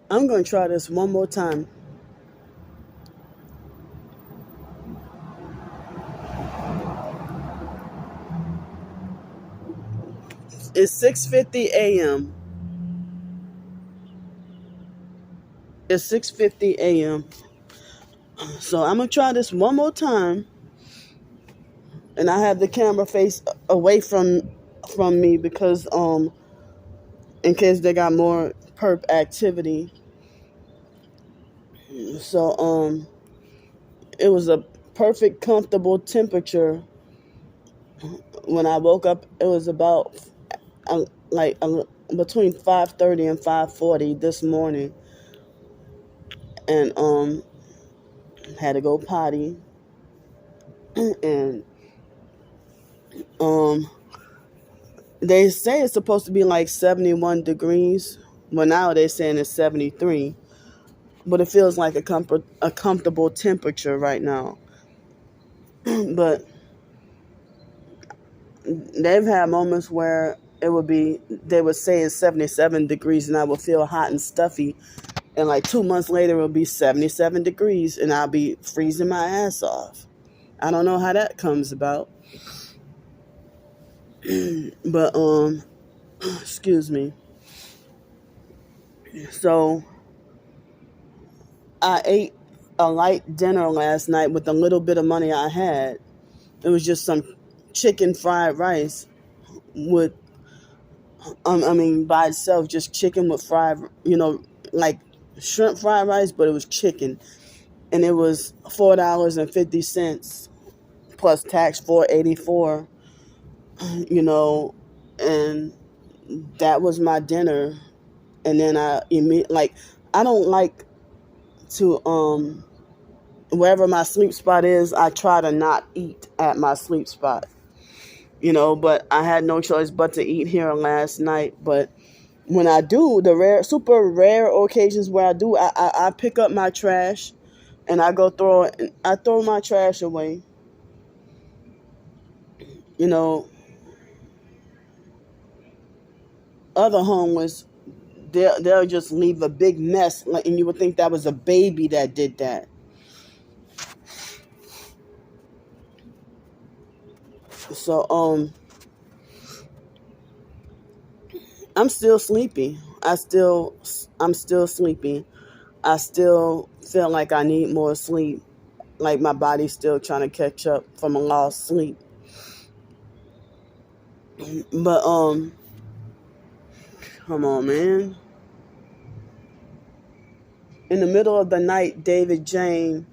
I'm going to try this one more time. It's 6:50 a.m. It's 6:50 a.m. So I'm going to try this one more time, and I have the camera face away from me because in case they got more perp activity. So it was a perfect comfortable temperature when I woke up. It was about like between 5:30 and 5:40 this morning, and had to go potty, and um they say it's supposed to be like 71 degrees. Well, now they're saying it's 73, but it feels like a comfortable temperature right now. But they've had moments where they would say it's 77 degrees and I would feel hot and stuffy, and like 2 months later it'll be 77 degrees and I'll be freezing my ass off. I don't know how that comes about. But excuse me. So I ate a light dinner last night with the little bit of money I had. It was just some chicken fried rice with I mean by itself, just chicken with fried, like shrimp fried rice, but it was chicken, and it was $4.50 plus tax, 4.84. And that was my dinner. And then I don't like to wherever my sleep spot is, I try to not eat at my sleep spot. But I had no choice but to eat here last night. But when I do, the super rare occasions where I do, I pick up my trash and I go throw it. I throw my trash away. You know, other homeless, they'll just leave a big mess, and you would think that was a baby that did that. So I'm still sleepy. I'm still sleepy. I still feel like I need more sleep. Like my body's still trying to catch up from a lost sleep. But come on, man. In the middle of the night, David Jain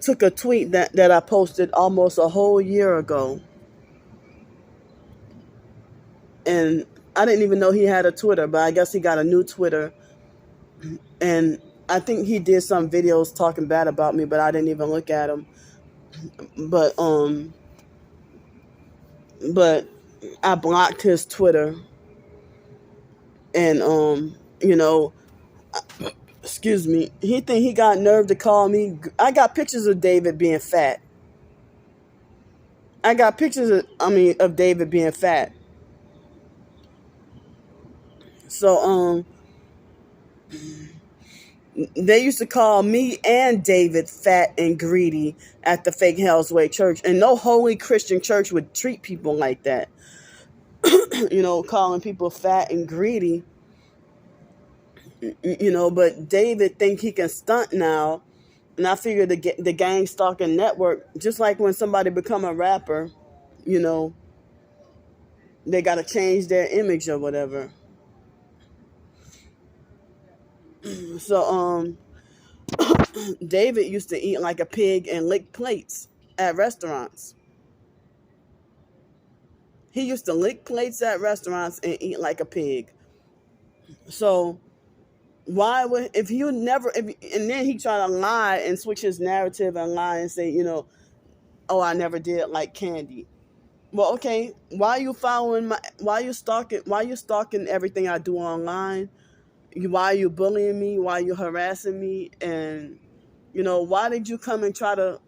took a tweet that I posted almost a whole year ago. And I didn't even know he had a Twitter, but I guess he got a new Twitter. And I think he did some videos talking bad about me, but I didn't even look at him. But but I blocked his Twitter, and excuse me, he think he got nerve to call me. I got pictures of David being fat. I got pictures of David being fat. So they used to call me and David fat and greedy at the fake Hell's Way church, and no holy Christian church would treat people like that. Calling people fat and greedy. But David think he can stunt now, and I figure the gang stalking network, just like when somebody become a rapper, you know, they got to change their image or whatever. So David used to eat like a pig and lick plates at restaurants. He used to lick plates at restaurants and eat like a pig. So why would if you never if, and then he tried to lie and switch his narrative and lie and say, oh, I never did like Candy. Well, okay, why you stalking everything I do online? Why are you bullying me? Why are you harassing me? And why did you come and try to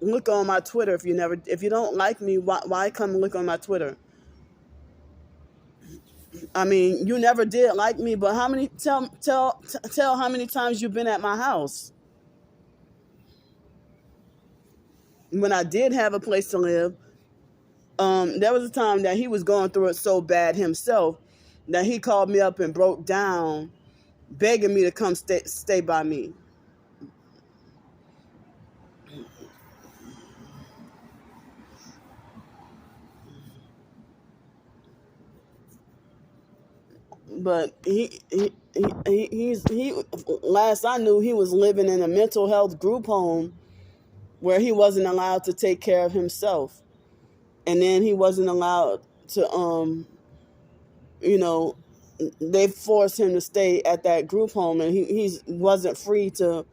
look on my Twitter if you don't like me? Why come and look on my Twitter? I mean, you never did like me, but how many tell how many times you've been at my house when I did have a place to live. There was a time that he was going through it so bad himself that he called me up and broke down, begging me to come stay by me. But he last I knew he was living in a mental health group home where he wasn't allowed to take care of himself, and then he wasn't allowed to you know they forced him to stay at that group home, and he wasn't free to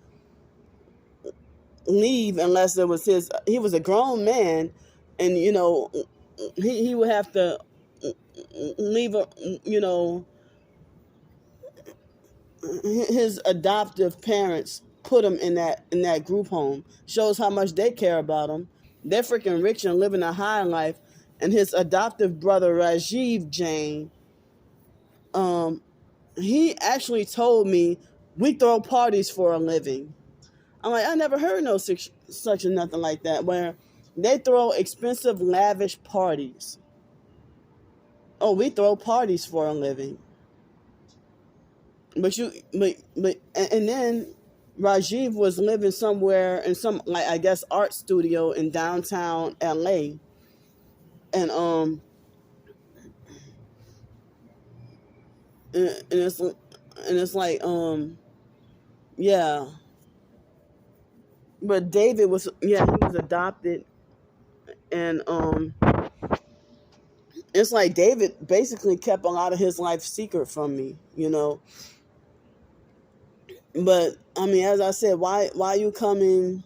leave unless it was his. He was a grown man, and he would have to leave his adoptive parents put him in that group home. Shows how much they care about him. They're freaking rich and living a high life. And his adoptive brother Jain, um, he actually told me we throw parties for a living. I'm like, I never heard no such a nothing like that, where they throw expensive, lavish parties. Oh, we throw parties for a living. And then Rajiv was living somewhere in some, like, I guess, art studio in downtown LA. And it's like yeah. But David was, yeah, he was adopted. And it's like David basically kept a lot of his life secret from me. But I mean, as I said, why you coming?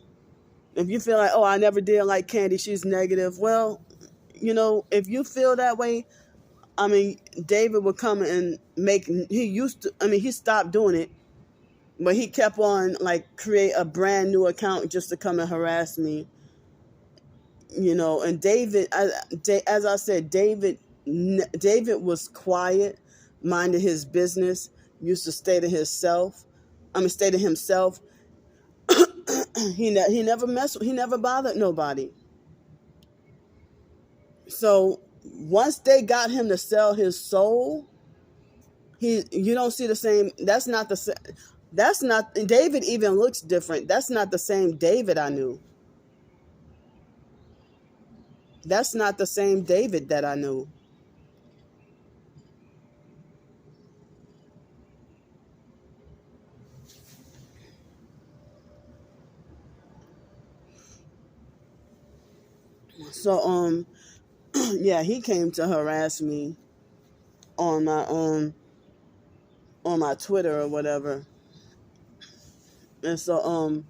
If you feel like, oh, I never did like Candy, she's negative. Well, if you feel that way, I mean, David would come and he stopped doing it, but he kept on, like, create a brand new account just to come and harass me. And David, as I said, David was quiet, minded his business, used to stay to himself. Stay to himself. He never bothered nobody. So once they got him to sell his soul, you don't see the same. That's not the. That's not. David even looks different. That's not the same David I knew. That's not the same David that I knew. So yeah, he came to harass me on my Twitter or whatever. And so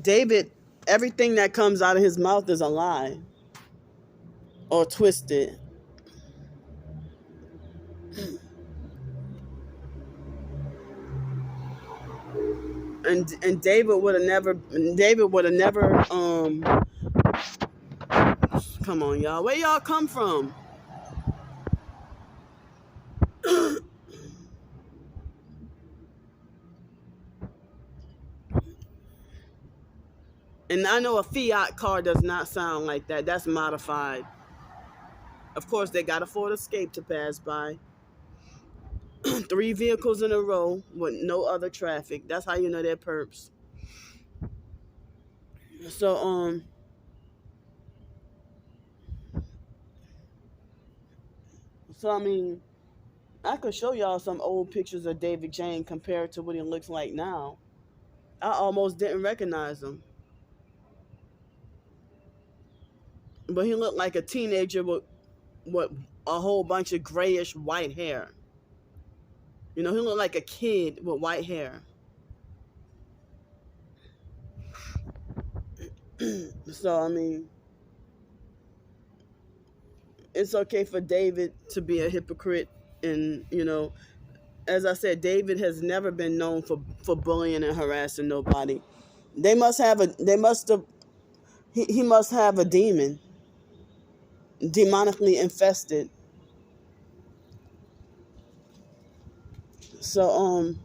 David, everything that comes out of his mouth is a lie or twisted. And David would have never come on, y'all. Where y'all come from? And I know a Fiat car does not sound like that. That's modified. Of course, they got a Ford Escape to pass by. 3 vehicles in a row with no other traffic. That's how you know they're perps. So I mean, I could show y'all some old pictures of David Jain compared to what he looks like now. I almost didn't recognize him. But he looked like a teenager with a whole bunch of grayish white hair. He looked like a kid with white hair. So, I mean, it's okay for David to be a hypocrite. And, as I said, David has never been known for bullying and harassing nobody. They must have he must have a demon, demonically infested. So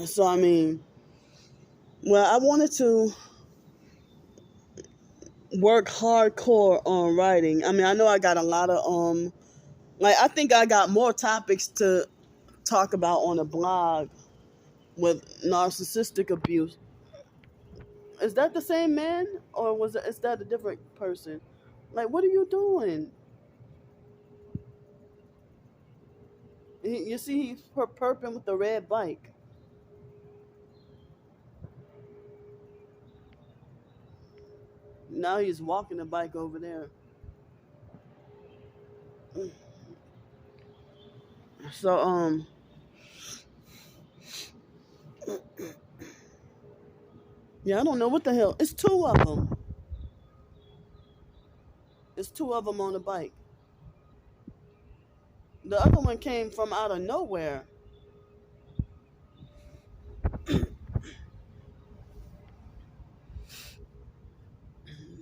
so I mean, well, I wanted to work hardcore on writing. I mean, I know I got a lot of like I think I got more topics to talk about on a blog with narcissistic abuse. Is that the same man, or is that a different person? Like, what are you doing? You see, he's perping with the red bike. Now he's walking the bike over there. So yeah, I don't know what the hell. It's two of them. It's two of them on the bike. The other one came from out of nowhere.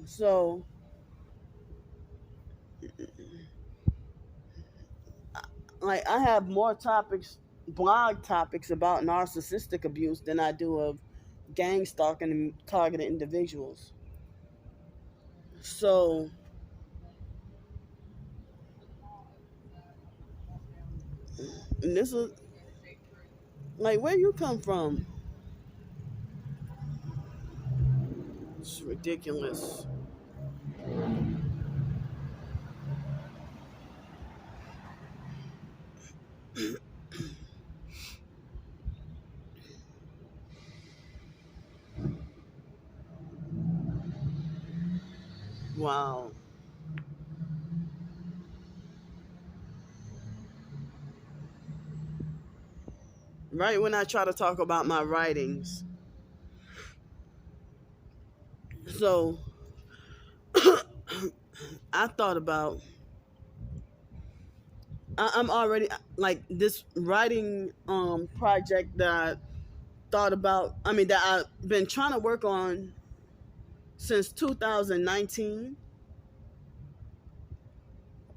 So like I have more topics, blog topics about narcissistic abuse than I do of gang stalking and targeted individuals. So, and this is like where you come from. It's ridiculous. Wow. Right when I try to talk about my writings. So I thought about I'm already like this writing project that I thought about, I mean that I've been trying to work on since 2019.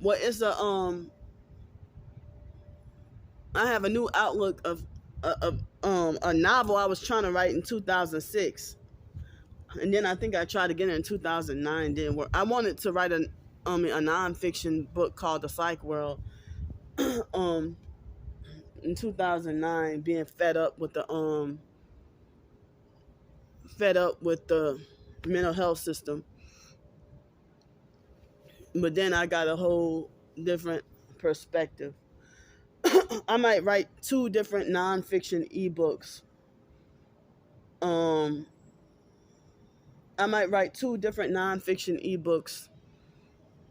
Well, it's a I have a new outlook of a novel I was trying to write in 2006, and then I think I tried to get it in 2009. Didn't work. I wanted to write a nonfiction book called The Psych World. um in 2009, being fed up with the mental health system, but then I got a whole different perspective. I might write two different nonfiction ebooks. Um, I might write two different nonfiction ebooks,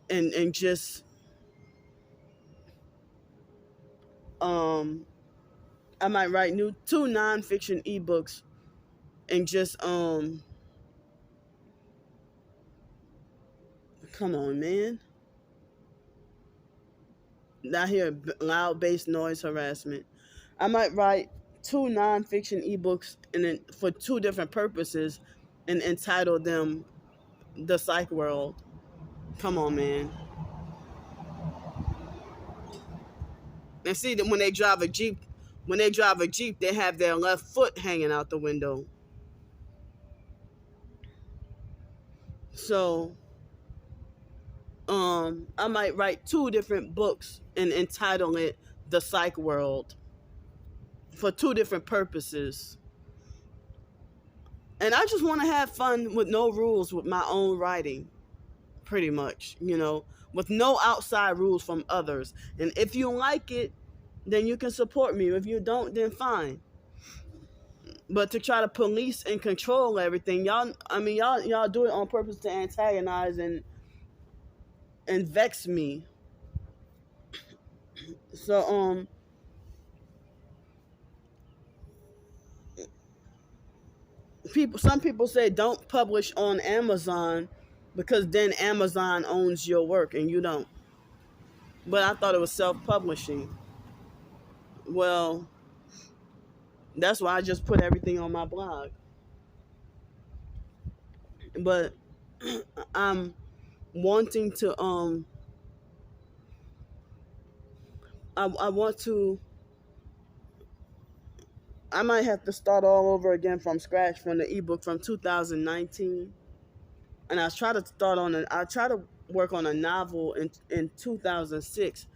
and just um, I might write new two nonfiction ebooks and just come on, man. Not hear loud bass noise harassment. I might write two nonfiction ebooks and then for two different purposes, and entitle them "The Psych World." Come on, man. And see that when they drive a jeep, they have their left foot hanging out the window. So, I might write two different books and entitle it "The Psych World" for two different purposes. And I just want to have fun with no rules with my own writing, pretty much, with no outside rules from others. And if you like it, then you can support me. If you don't, then fine. But to try to police and control everything, y'all do it on purpose to antagonize and vex me. So some people say don't publish on Amazon because then Amazon owns your work and you don't. But I thought it was self-publishing. Well, that's why I just put everything on my blog. But I'm wanting to I want to I might have to start all over again from scratch from the ebook from 2019. And I try to work on a novel in 2006,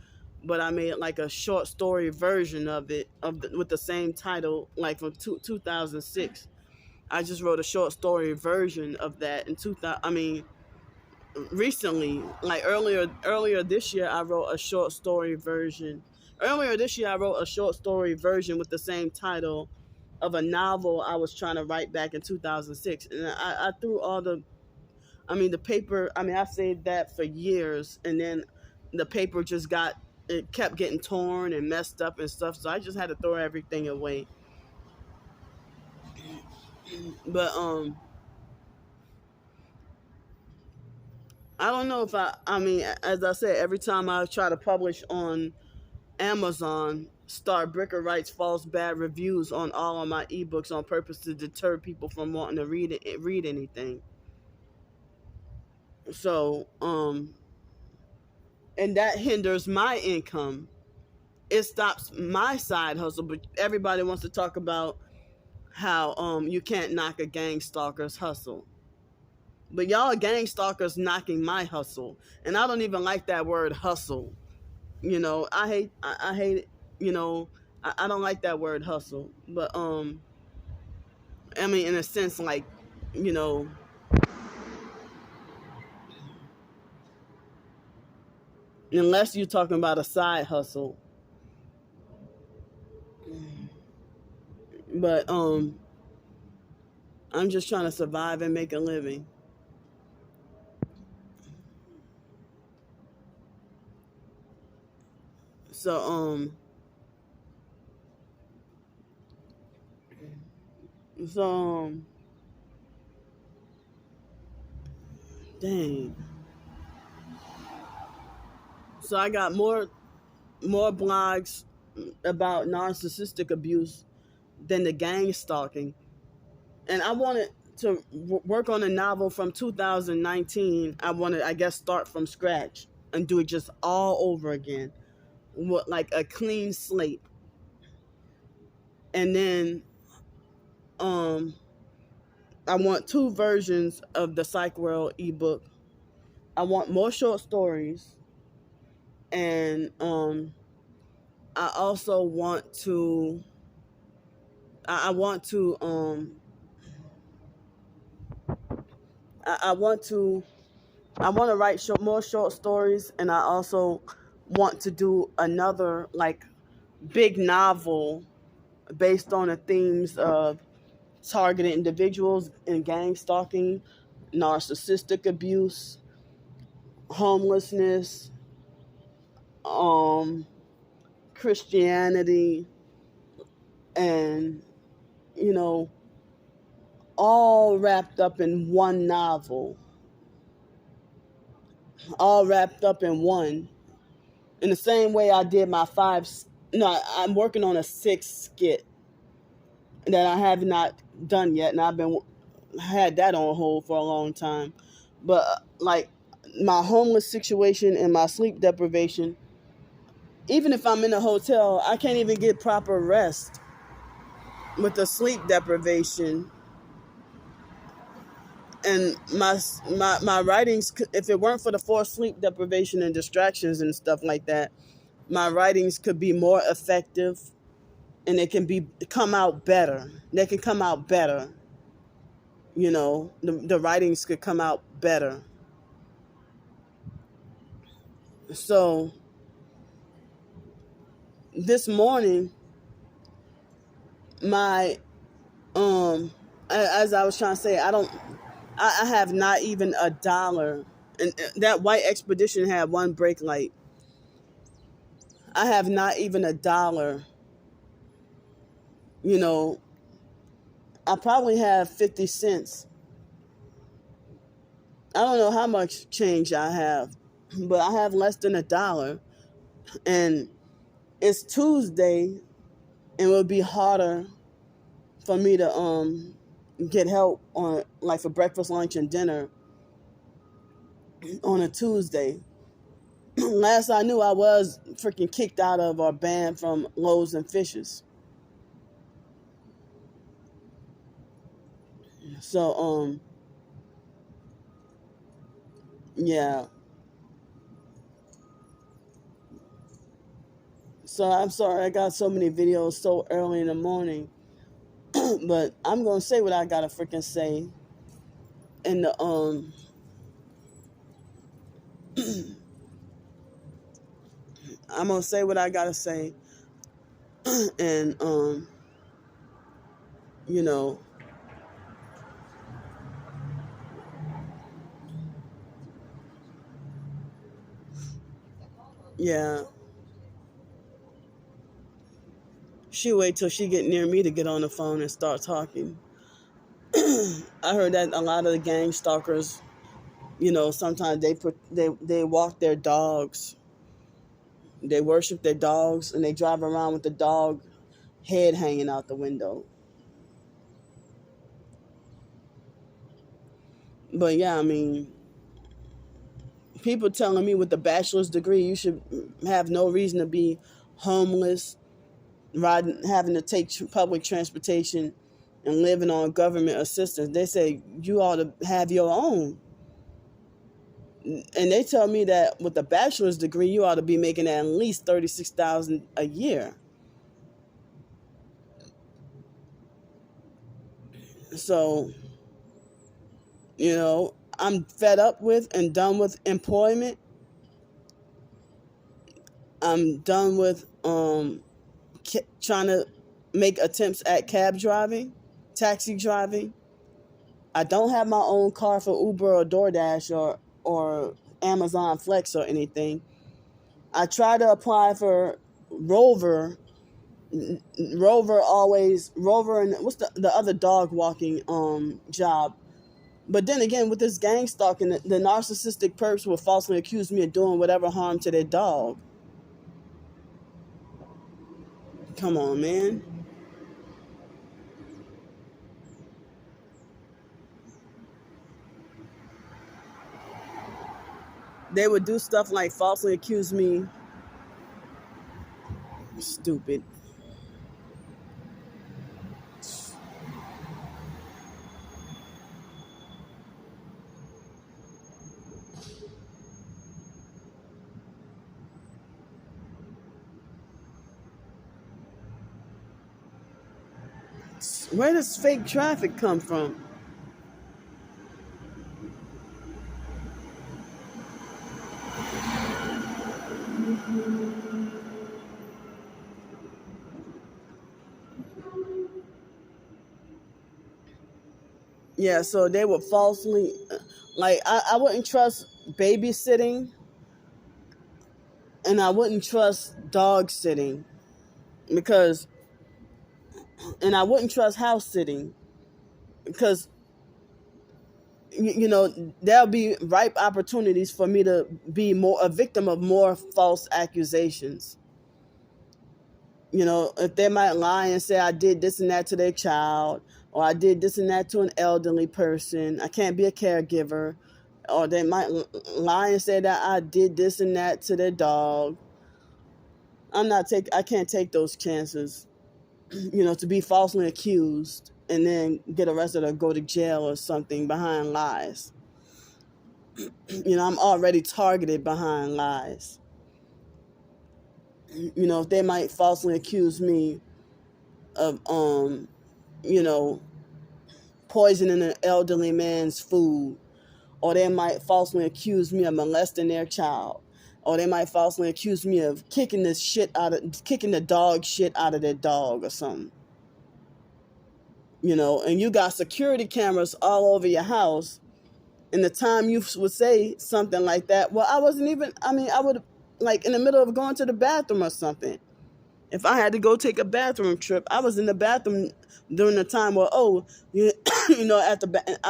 but I made like a short story version of it with the same title like from 2006. I just wrote a short story version of that in 2000. I mean, recently, like earlier this year, I wrote a short story version. Earlier this year, I wrote a short story version with the same title of a novel I was trying to write back in 2006, and I threw all the. I mean, the paper. I mean, I saved that for years, and then the paper just got. It kept getting torn and messed up and stuff, so I just had to throw everything away. But I don't know if I mean, as I said, every time I try to publish on Amazon, Star Bricker writes false bad reviews on all of my ebooks on purpose to deter people from wanting to read anything. So, and that hinders my income. It stops my side hustle, but everybody wants to talk about how you can't knock a gang stalker's hustle. But y'all gang stalkers knocking my hustle. And I don't even like that word hustle. I hate it. I don't like that word hustle. But I mean, in a sense, like, you know, unless you're talking about a side hustle. But I'm just trying to survive and make a living. So so dang. So I got more blogs about narcissistic abuse than the gang stalking. And I wanted to work on a novel from 2019. I wanted, I guess, start from scratch and do it just all over again, with like a clean slate. And then um, I want two versions of the Psych World ebook. I want more short stories, and I also want to. I want to. I want to. I want to write more short stories, and I also want to do another like big novel based on the themes of targeted individuals and gang stalking, narcissistic abuse, homelessness, um, Christianity, and you know, all wrapped up in one novel, all wrapped up in one. In the same way I did my five. No, I'm working on a sixth skit that I have not done yet, and I've been had that on hold for a long time. But like my homeless situation and my sleep deprivation, even if I'm in a hotel, I can't even get proper rest with the sleep deprivation. And my writings, if it weren't for the forced sleep deprivation and distractions and stuff like that, my writings could be more effective, and they can come out better. They can come out better. The writings could come out better. So this morning, my as I was trying to say, I have not even a dollar, and that white expedition had one brake light. I have not even a dollar. you know I probably have 50 cents. I don't know how much change I have, but I have less than a dollar. And it's Tuesday, and it would be harder for me to get help on, like, for breakfast, lunch, and dinner on a Tuesday. Last I knew, I was freaking kicked out of or banned from Loaves and Fishes. So yeah. So I'm sorry I got so many videos so early in the morning, but I'm gonna say what I gotta freaking say. And the I'm gonna say what I gotta say, and you know, yeah. She wait till she get near me to get on the phone and start talking. I heard that a lot of the gang stalkers, sometimes they walk their dogs, they worship their dogs, and they drive around with the dog head hanging out the window. But yeah, I mean, people telling me with a bachelor's degree you should have no reason to be homeless, riding, having to take public transportation, and living on government assistance. They say you ought to have your own. And they tell me that with a bachelor's degree, you ought to be making at least 36,000 a year. So, I'm fed up with and done with employment. I'm done with trying to make attempts at cab driving, taxi driving. I don't have my own car for Uber or DoorDash or Amazon Flex or anything. I try to apply for Rover. Rover and what's the other dog walking job. But then again, with this gang stalking, the narcissistic perps will falsely accuse me of doing whatever harm to their dog. Come on, man. They would do stuff like falsely accuse me. Stupid. Where does fake traffic come from? Yeah, so they would falsely, like, I wouldn't trust babysitting, and I wouldn't trust dog sitting because, and I wouldn't trust house sitting because, there'll be ripe opportunities for me to be more a victim of more false accusations. If they might lie and say I did this and that to their child, or I did this and that to an elderly person, I can't be a caregiver, or they might lie and say that I did this and that to their dog. I can't take those chances, to be falsely accused and then get arrested or go to jail or something behind lies. I'm already targeted behind lies. If they might falsely accuse me of you know, poisoning an elderly man's food, or they might falsely accuse me of molesting their child, or they might falsely accuse me of kicking the dog shit out of their dog or something. And you got security cameras all over your house, and the time you would say something like that, well, I would, like, in the middle of going to the bathroom or something. If I had to go take a bathroom trip, I was in the bathroom during the time where, I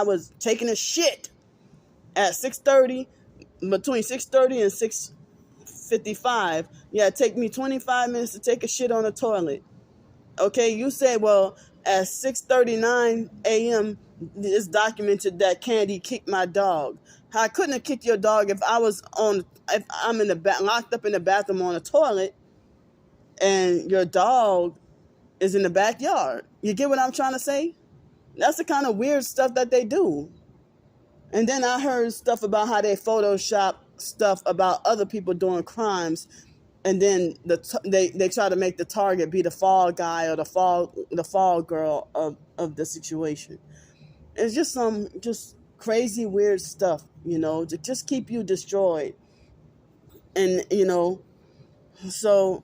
was taking a shit at 6:30, between 6:30 and 6:55. Yeah, it take me 25 minutes to take a shit on the toilet. Okay, you say, well, at 6:39 a.m., It's documented that Candy kicked my dog. I couldn't have kicked your dog if I'm locked up in the bathroom on a toilet, and your dog is in the backyard. You get what I'm trying to say? That's the kind of weird stuff that they do. And then I heard stuff about how they Photoshop stuff about other people doing crimes, and then they try to make the target be the fall guy or the fall girl of the situation. It's just some just crazy weird stuff, to just keep you destroyed. And so,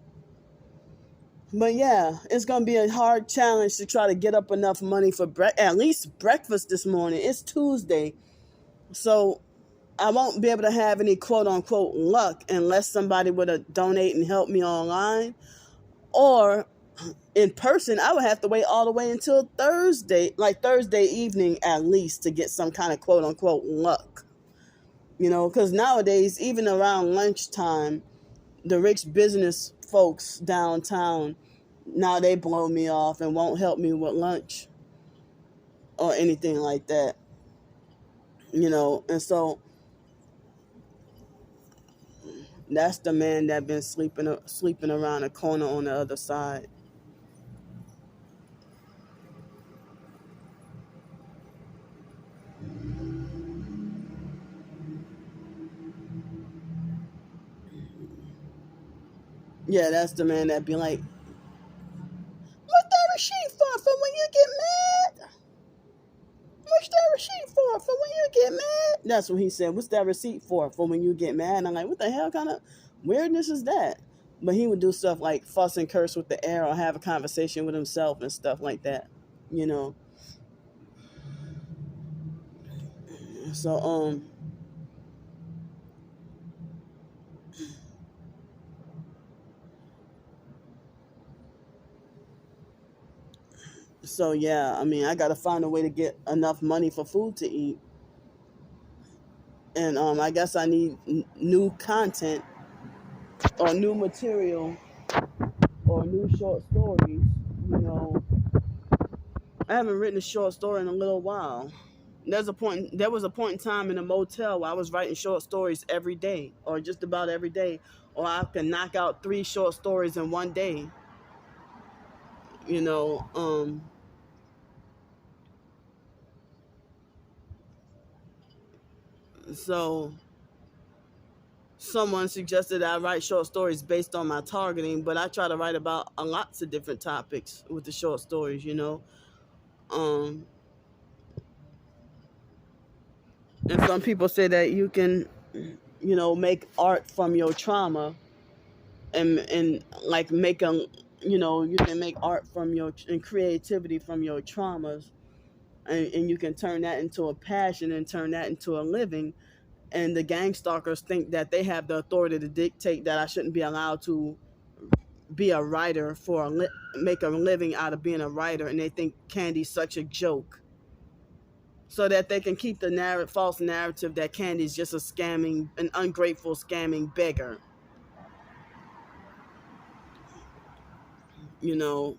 but yeah, it's gonna be a hard challenge to try to get up enough money for at least breakfast this morning. It's Tuesday, so I won't be able to have any quote unquote luck unless somebody would donate and help me online, or in person. I would have to wait all the way until Thursday, like Thursday evening at least, to get some kind of quote unquote luck. Because nowadays, even around lunchtime, the rich business folks downtown, now they blow me off and won't help me with lunch or anything like that. And so that's the man that been sleeping around the corner on the other side. Yeah, that's the man that be like, "What's that receipt for when you get mad? What's that receipt for when you get mad?" That's what he said. "What's that receipt for when you get mad?" And I'm like, what the hell kind of weirdness is that? But he would do stuff like fuss and curse with the air or have a conversation with himself and stuff like that. You know. So so yeah, I mean, I gotta find a way to get enough money for food to eat, and I guess I need new content or new material or new short stories. You know, I haven't written a short story in a little while. There was a point in time in a motel where I was writing short stories every day, or just about every day, or I could knock out 3 short stories in one day. You know, so someone suggested I write short stories based on my targeting, but I try to write about a lots of different topics with the short stories. Um, and some people say that you can, make art from your trauma, and like make a, you can make art from your and creativity from your traumas, and you can turn that into a passion and turn that into a living. And the gang stalkers think that they have the authority to dictate that I shouldn't be allowed to be a writer make a living out of being a writer, and they think Candy's such a joke, so that they can keep the false narrative that Candy's just an ungrateful scamming beggar. You know,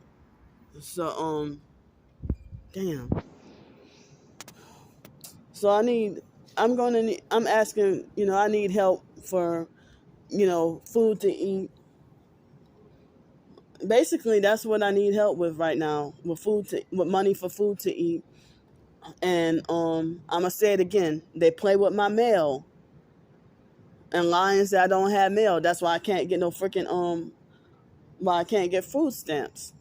so damn. So I'm asking, I need help for, food to eat. Basically, that's what I need help with right now, with money for food to eat. And I'm gonna say it again. They play with my mail and lying say I don't have mail. That's why I can't get no freaking why I can't get food stamps.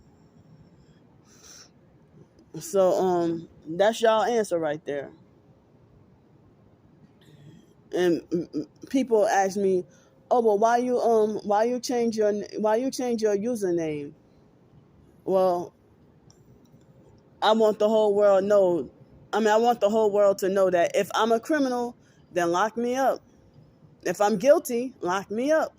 So that's y'all answer right there. And people ask me, "Oh, well, why you change your username?" Well, I want the whole world know. I want the whole world to know that if I'm a criminal, then lock me up. If I'm guilty, lock me up.